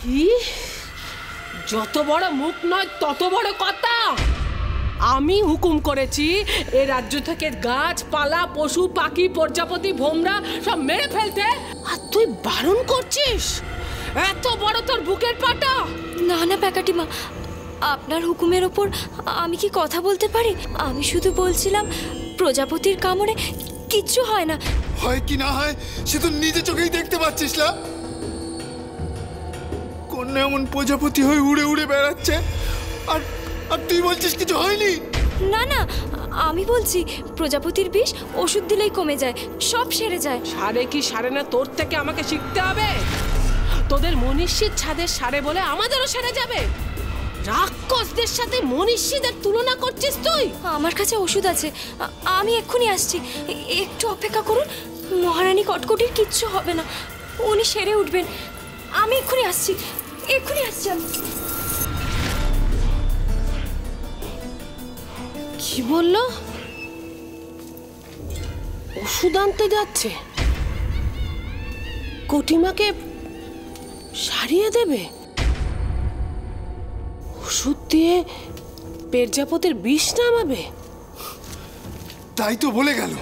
কি? যত বড় মুখ নয় তত বড় কথা। আমি হুকুম করেছি এ রাজ্য থেকে গাছপালা, পশু পাখি, প্রজাপতি, ভোমরা সব মেরে ফেলতে, আর তুই বারণ করছিস? এত বড় তোর বুকের পাটা? না না প্যাকাটিমা, আপনার হুকুমের ওপর আমি কি কথা বলতে পারি? আমি শুধু বলছিলাম প্রজাপতির কামড়ে কিচ্ছু হয় না। হয় কি না হয় সে তো নিজে চোখেই দেখতে পাচ্ছিস না। কোন এমন প্রজাপতি হয়ে উড়ে উড়ে বেড়াচ্ছে, আর আর তুই বলছিস কিছু হয়নি? না না, আমি বলছি প্রজাপতির বিষ ওষুধ দিলেই কমে যায়, সব সেরে যায়। সারে কি সারে না তোর থেকে আমাকে শিখতে হবে? তোদের মনীষীর ছাদের সারে বলে আমাদেরও সেরে যাবে? রাক্ষসদের সাথে মনীষীদের তুলনা করছিস তুই? আমার কাছে ওষুধ আছে, আমি এক্ষুনি আসছি, একটু অপেক্ষা করুন। মহারানী কটকটির কিচ্ছু হবে না, উনি সেরে উঠবেন। আমি এক্ষুনি আসছি, এক্ষুনি আসছি আমি। কি বললো? ওষুধ আনতে যাচ্ছে? কটিমাকে সারিয়ে দেবে? ওষুধ দিয়ে পেরজাপতির বিষ নামাবে? তাই তো বলে গেল।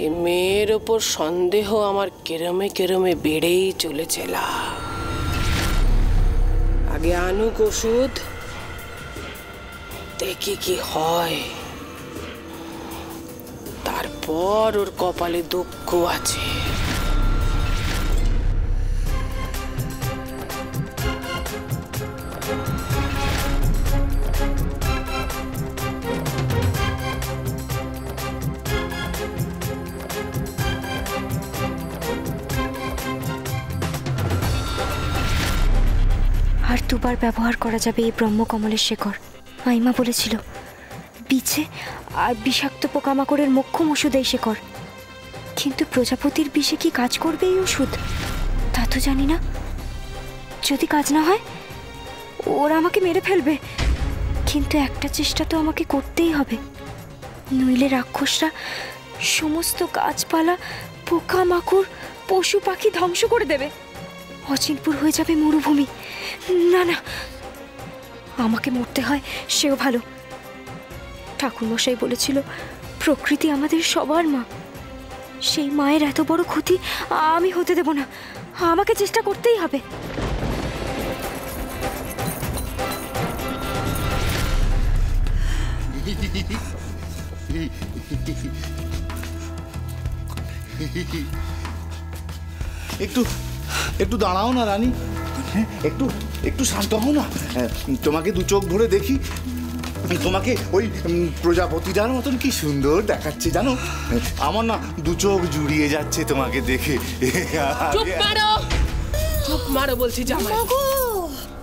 এ মেয়ের ওপর সন্দেহ আমার কেরমে কেরমে বেড়েই চলেছে। আগে আনুক ওষুধ, দেখি কি হয়, তারপর ওর কপালে দুঃখ আছে। আর দুবার ব্যবহার করা যাবে এই ব্রহ্মকমলের শেকড়। আইমা বলেছিল বিছে আর বিষাক্ত পোকামাকড়ের মোক্ষম ওষুধ এই শেকড়। কিন্তু প্রজাপতির বিষে কি কাজ করবে এই ওষুধ তা তো জানি না। যদি কাজ না হয় ওরা আমাকে মেরে ফেলবে, কিন্তু একটা চেষ্টা তো আমাকে করতেই হবে, নইলে রাক্ষসরা সমস্ত গাছপালা, পোকামাকড়, পশু পাখি ধ্বংস করে দেবে। অচিনপুর হয়ে যাবে মরুভূমি। না না, আমাকে মরতে হয় সেও ভালো। ঠাকুরমশাই বলেছিল প্রকৃতি আমাদের সবার মা, সেই মায়ের এত বড় ক্ষতি আমি হতে দেব না, আমাকে চেষ্টা করতেই হবে। একটু একটু দাঁড়াও না রানী, একটু একটু শান্ত হও না। তোমাকে দু চোখ ভরে দেখি, তোমাকে ওই প্রজাপতিটার মতন কি সুন্দর দেখাচ্ছে জানো। আমার না দু চোখ জুড়িয়ে যাচ্ছে তোমাকে দেখে। চুপ মারো, চুপ মারো বলছি জামাই।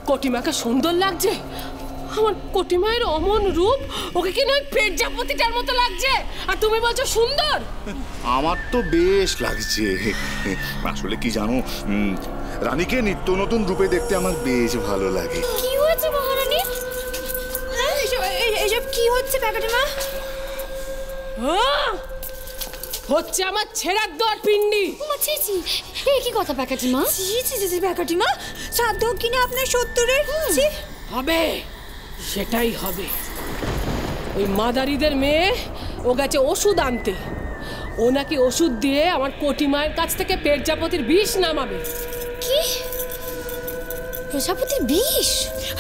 কটিমাকে সুন্দর লাগছে? আমার কটিমায়ের অমন রূপ, ওকে কি নয় পেরজাপতিটার মতো লাগছে, আর তুমি বলছো সুন্দর? আমার তো বেশ লাগছে। আসলে কি জানো, রানীকে নিত্য নতুন রূপে দেখতে আমার বেশ ভালো লাগে। কি হয়েছে মহারানী? এসব কি হচ্ছে প্যাকাটিমা? হচ্ছে আমার ছেঁড়ার দর পিন্ডি। ছি কি কথা প্যাকাটিমা? ছি প্যাকাটিমা, সাধ্য কিনা আপনার 70-এর? হবে, সেটাই হবে। ওই মাদারিদের মেয়ে ও গেছে ওষুধ আনতে, ও নাকি ওষুধ দিয়ে আমার কটিমায়ের কাছ থেকে পেরজাপতির বিষ নামাবে। কি? প্রজাপতির বিষ?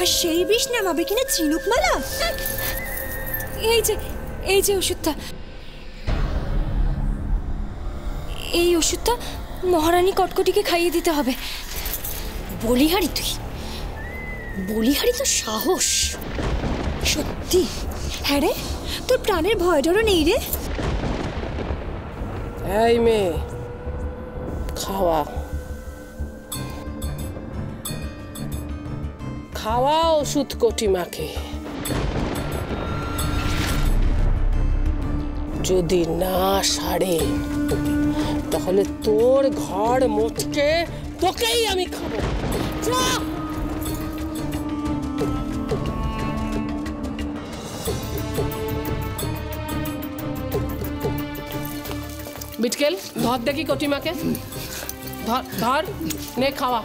আর সেই বিষ নামাবে কিনা চিনুকমালা? এই যে ওষুধটা, এই ওষুধটা মহারানী কটকটিকে খাইয়ে দিতে হবে। বলিহারি তুই, বলিহারি তো সাহস সত্যি। হ্যাঁ রে, তোর প্রাণের ভয় ডরও নেই রে? এই মেয়ে, খাওয়া খাওয়া ওষুধ কটিমাকে। যদি না সারে তাহলে তোর ঘর মোটকে তোকেই আমি খাবো। বিটকেল, ধর দেখি কটিমাকে, ধর ধর নে খাওয়া।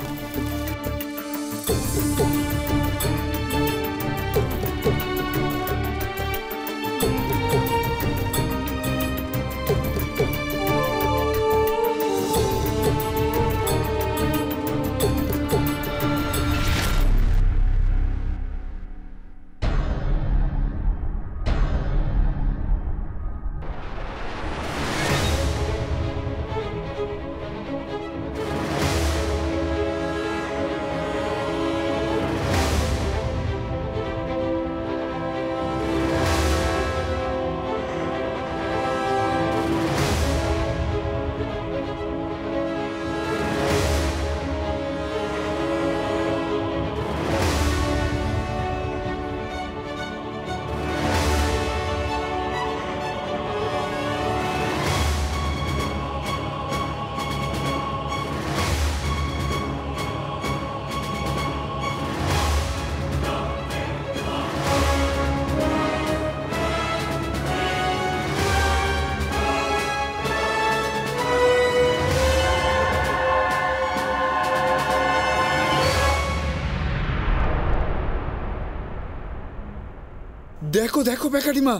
দেখো দেখো পেকারিমা,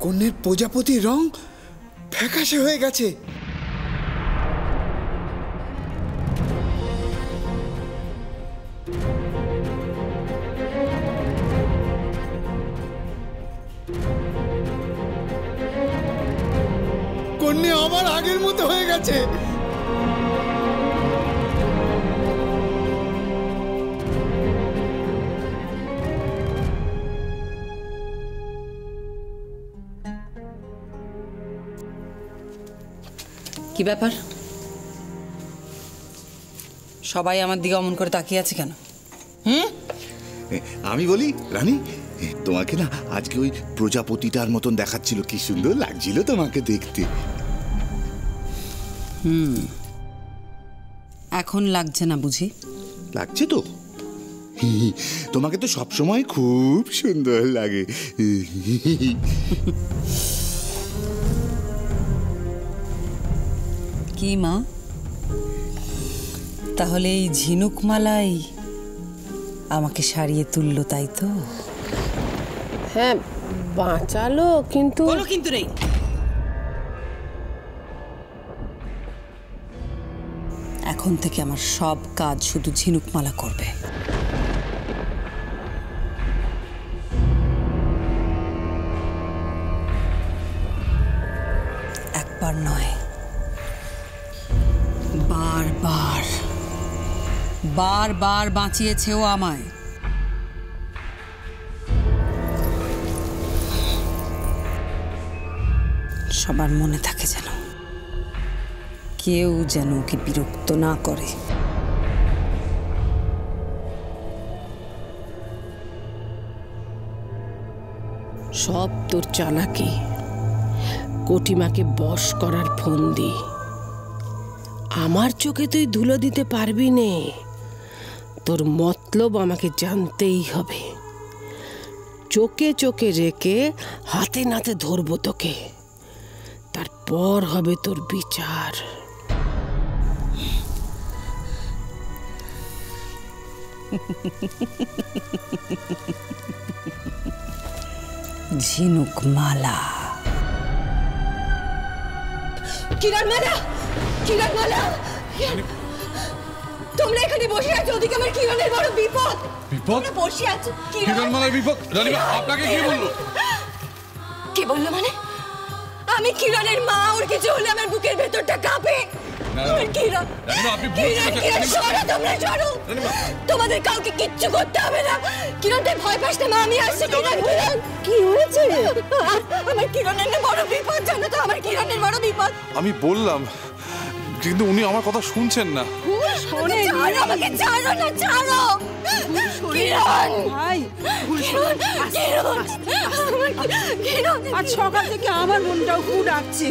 কন্যের প্রজাপতির রং ফ্যাকাশে হয়ে গেছে। কন্যা আবার আগের মতো হয়ে গেছে। কি ব্যাপার? সবাই আমার দিকে অমন করে তাকিয়ে আছে কেন? আমি বলি রানী, তোমাকে না আজকে ওই প্রজাপতিটার মতন দেখাচ্ছিল, কি সুন্দর লাগছিল তোমাকে দেখতে। এখন লাগছে না বুঝি? লাগছে তো, তোমাকে তো সবসময় খুব সুন্দর লাগে। কি মা, তাহলে এই ঝিনুক মালাই আমাকে সারিয়ে তুললো, তাই তো? হ্যাঁ বাঁচালো, কিন্তু কোনো কিন্তু নেই। এখন থেকে আমার সব কাজ শুধু ঝিনুকমালা করবে। একবার নয়, বারবার বারবার বাঁচিয়েছে ও আমায়। সবার মনে থাকে যেন, কেউ যেন ওকে বিরক্ত না করে। সব তোর চালাকি, কোটিমাকে বশ করার ফন্দি। আমার চোখে তুই ধুলো দিতে পারবি নে, তোর মতলব আমাকে জানতেই হবে। চোখে চোখে রেখে হাতে নাতে ধরবো তোকে, তারপর হবে তোর বিচার। ঝিনুক মালা। কিরণমালা, কিরণমালা, তোমরা এখানে বসে আছো, ওদিকে আমার কিরণের বড় বিপদ। বিপদ? বসে আছো। কিরণমালার বিপদ? রানীমা আপনাকে কে বললো? কি বললো মানে? আমি কিরণের মা, ওর কিছু হলে আমার বুকের ভেতরটা কাঁপে। কিরণ, তোমাদের কাউকে কিচ্ছু করতে হবে না। কিরণ তুই ভয় পাস না মা, আমি আসছি। কিরণ কি হয়েছে? আমার কিরণের বড় বিপদ, জানো তো, আমার কিরণের বড় বিপদ। আমি বললাম, কিন্তু উনি আমার কথা শুনছেন না। আমাকে ছাড়ো না, ছাড়ো। কিরণ ভাই, আজ সকাল থেকে আমার মনটাও খুব ডাকছে,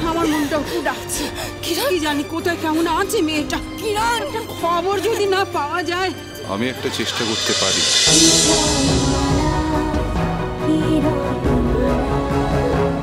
আমার মনটাও খুব ডাকছে। কি জানি কোথায় কেমন আছে মেয়েটা। কিরণ, খবর যদি না পাওয়া যায়। আমি একটা চেষ্টা করতে পারি।